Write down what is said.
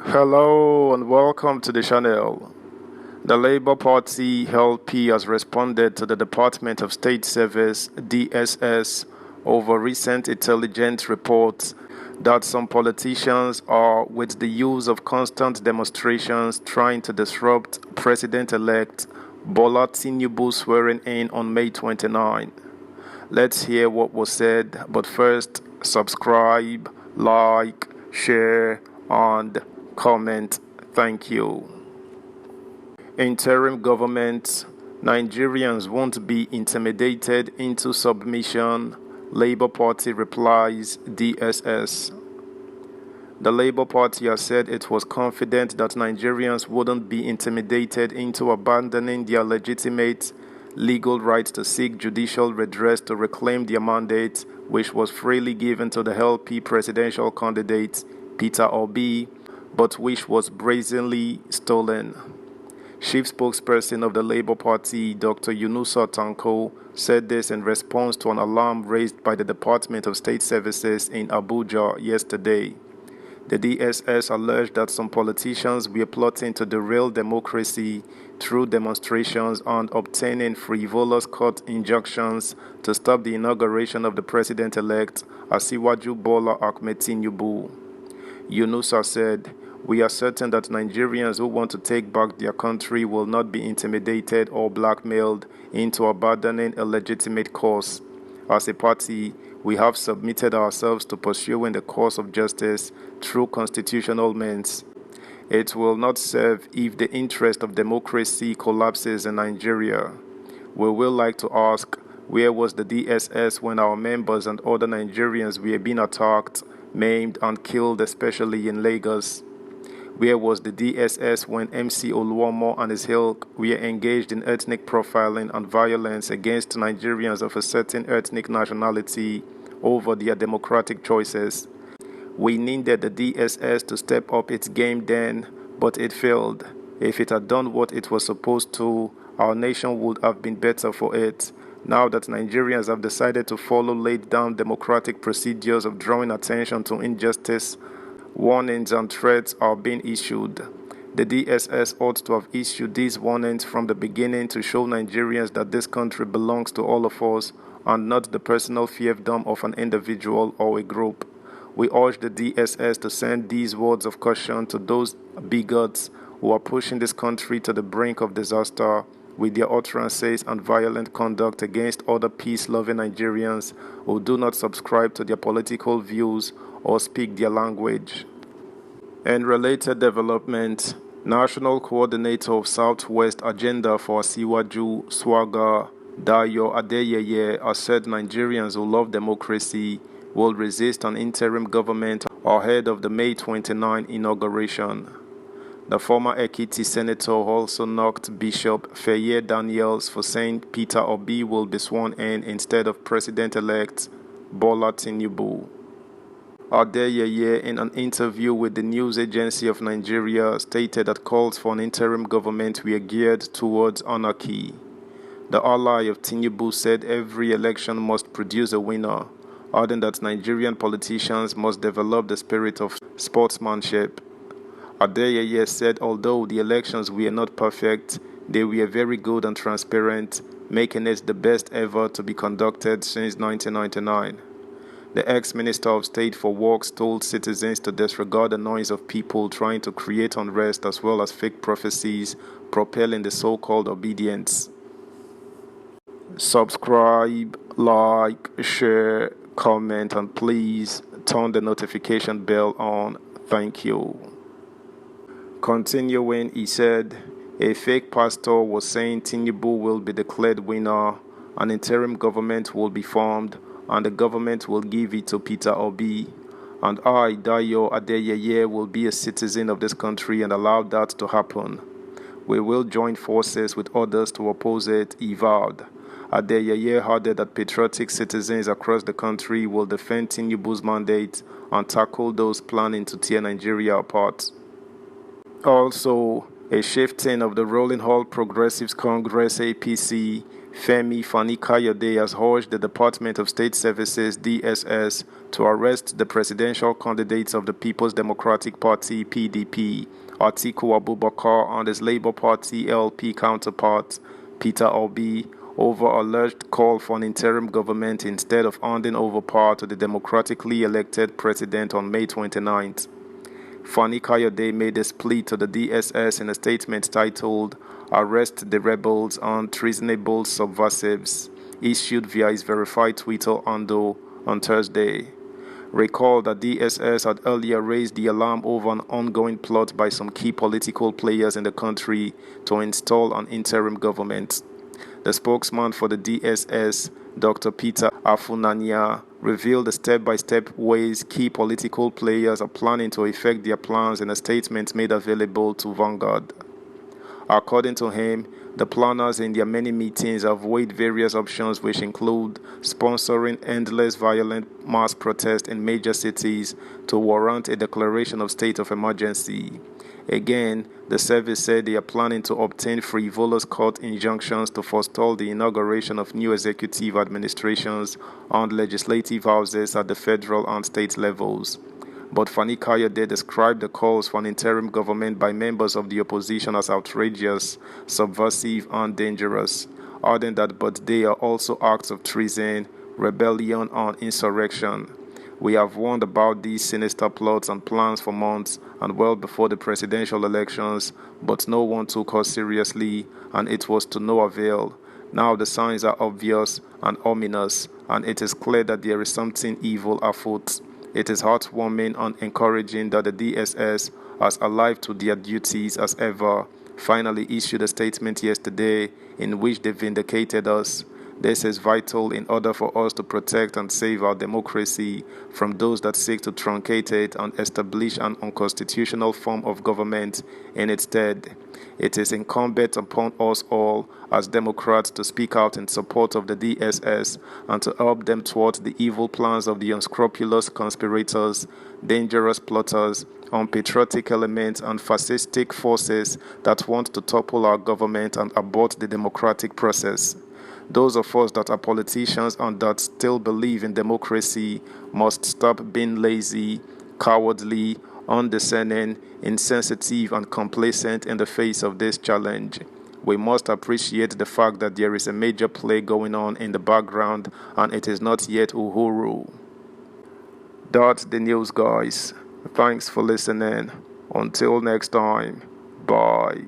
Hello and welcome to the channel. The Labour Party LP has responded to the Department of State Service (DSS) over recent intelligence reports that some politicians are, with the use of constant demonstrations, trying to disrupt President-elect Bola Tinubu's swearing in on May 29. Let's hear what was said, but first, subscribe, like, share, and comment. Thank you. Interim government. Nigerians won't be intimidated into submission. Labour Party replies DSS. The Labour Party has said it was confident that Nigerians wouldn't be intimidated into abandoning their legitimate legal right to seek judicial redress to reclaim their mandate, which was freely given to the LP presidential candidate Peter Obi, but which was brazenly stolen. Chief spokesperson of the Labour Party, Dr. Yunusa Tanko, said this in response to an alarm raised by the Department of State Services in Abuja yesterday. The DSS alleged that some politicians were plotting to derail democracy through demonstrations and obtaining frivolous court injunctions to stop the inauguration of the president-elect Asiwaju Bola Ahmed Tinubu. Yunusa said, "We are certain that Nigerians who want to take back their country will not be intimidated or blackmailed into abandoning a legitimate cause. As a party, we have submitted ourselves to pursuing the course of justice through constitutional means. It will not serve if the interest of democracy collapses in Nigeria. We will like to ask, where was the DSS when our members and other Nigerians were being attacked, maimed and killed, especially in Lagos? Where was the DSS when MC Oluomo and his ilk were engaged in ethnic profiling and violence against Nigerians of a certain ethnic nationality over their democratic choices? We needed the DSS to step up its game then, but it failed. If it had done what it was supposed to, our nation would have been better for it. Now that Nigerians have decided to follow laid-down democratic procedures of drawing attention to injustice, warnings and threats are being issued. The DSS ought to have issued these warnings from the beginning to show Nigerians that this country belongs to all of us and not the personal fiefdom of an individual or a group. We urge the DSS to send these words of caution to those bigots who are pushing this country to the brink of disaster with their utterances and violent conduct against other peace-loving Nigerians who do not subscribe to their political views or speak their language." In related development, National Coordinator of Southwest Agenda for Asiwaju Swaga Dayo Adeyeye has said Nigerians who love democracy will resist an interim government ahead of the May 29 inauguration. The former Ekiti senator also knocked Bishop Feye Daniels for saying Peter Obi will be sworn in instead of President-elect Bola Tinubu. Adeyeye, in an interview with the News Agency of Nigeria, stated that calls for an interim government were geared towards anarchy. The ally of Tinubu said every election must produce a winner, adding that Nigerian politicians must develop the spirit of sportsmanship. Adeyeye said although the elections were not perfect, they were very good and transparent, making it the best ever to be conducted since 1999. The ex-Minister of State for Works told citizens to disregard the noise of people trying to create unrest as well as fake prophecies propelling the so-called obedience. Subscribe, like, share, comment, and please turn the notification bell on. Thank you. Continuing, he said, a fake pastor was saying Tinubu will be declared winner, an interim government will be formed, and the government will give it to Peter Obi. And I, Dayo Adeyeye, will be a citizen of this country and allow that to happen. We will join forces with others to oppose it, he vowed. Adeyeye added that patriotic citizens across the country will defend Tinubu's mandate and tackle those planning to tear Nigeria apart. Also, A shifting of the Rolling Hall Progressives Congress APC, Femi Fani-Kayode has urged the Department of State Services DSS to arrest the presidential candidates of the People's Democratic Party PDP, Atiku Abubakar, and his Labour Party LP counterpart, Peter Obi, over alleged call for an interim government instead of handing over power to the democratically elected president on May 29th. Fani Kayode made this plea to the DSS in a statement titled "Arrest the Rebels and Treasonable Subversives," issued via his verified Twitter handle on Thursday. Recall that DSS had earlier raised the alarm over an ongoing plot by some key political players in the country to install an interim government. The spokesman for the DSS, Dr. Peter Afunanya, revealed the step-by-step ways key political players are planning to effect their plans in a statement made available to Vanguard. According to him, the planners in their many meetings have weighed various options which include sponsoring endless violent mass protests in major cities to warrant a declaration of state of emergency. Again, the service said they are planning to obtain frivolous court injunctions to forestall the inauguration of new executive administrations and legislative houses at the federal and state levels. But Fani Kayode described the calls for an interim government by members of the opposition as outrageous, subversive, and dangerous, adding that but they are also acts of treason, rebellion, and insurrection. We have warned about these sinister plots and plans for months and well before the presidential elections, but no one took us seriously, and it was to no avail. Now the signs are obvious and ominous, and it is clear that there is something evil afoot. It is heartwarming and encouraging that the DSS, as alive to their duties as ever, finally issued a statement yesterday in which they vindicated us. This is vital in order for us to protect and save our democracy from those that seek to truncate it and establish an unconstitutional form of government in its stead. It is incumbent upon us all as Democrats to speak out in support of the DSS and to help them thwart the evil plans of the unscrupulous conspirators, dangerous plotters, unpatriotic elements, and fascistic forces that want to topple our government and abort the democratic process. Those of us that are politicians and that still believe in democracy must stop being lazy, cowardly, undiscerning, insensitive, and complacent in the face of this challenge. We must appreciate the fact that there is a major play going on in the background and it is not yet Uhuru. That's the news, guys. Thanks for listening. Until next time, bye.